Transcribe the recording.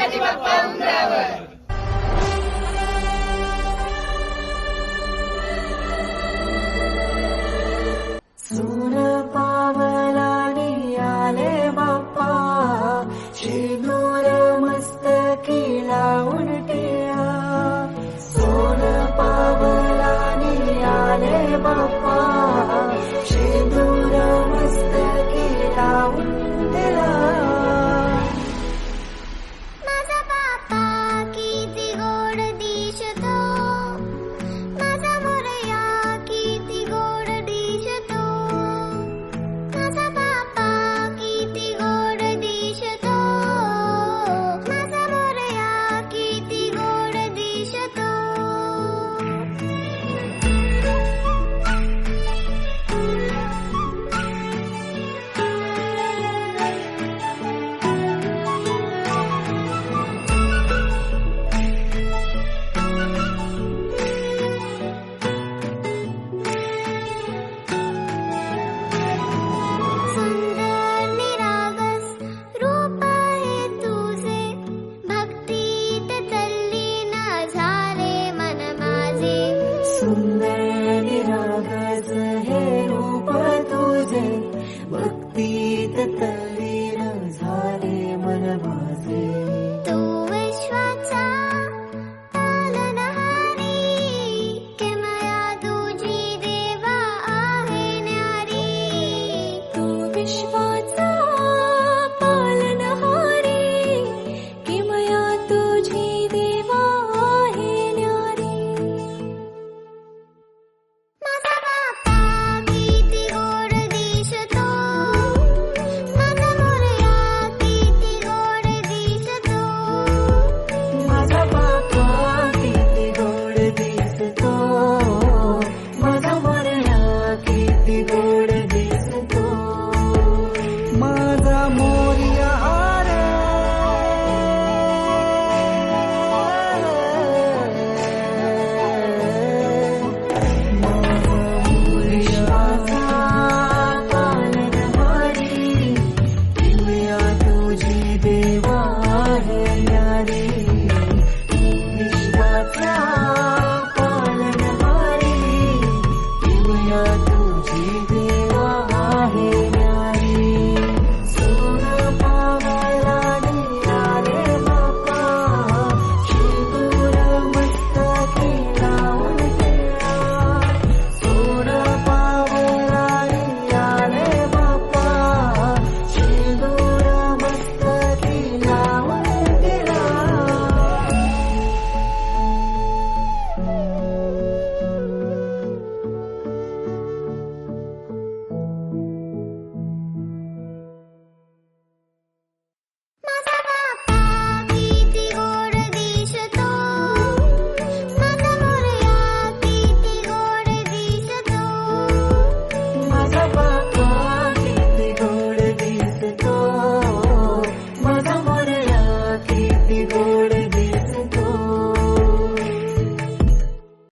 गणपती बाप्पा उंबरावर. सून पावलानी आले बाप्पा, शेंदूर मस्तकी लावून टिळा. सोन पावलानी आले बाप्पा, शेंदूर मस्तकी लावून टिळा. माझा बाप्पा किती गोड दिसतो, माझा मोरया किती गोड दिसतो. माझा बाप्पा किती गोड दिसतो, माझा मोरया किती गोड दिसतो. सुंदर निरागस रूप आहे तुझे, भक्तीत तल्लीन झाले मन माझे. सुंदर निरागस हे रूप तुझे, भक्तीत तल्लीन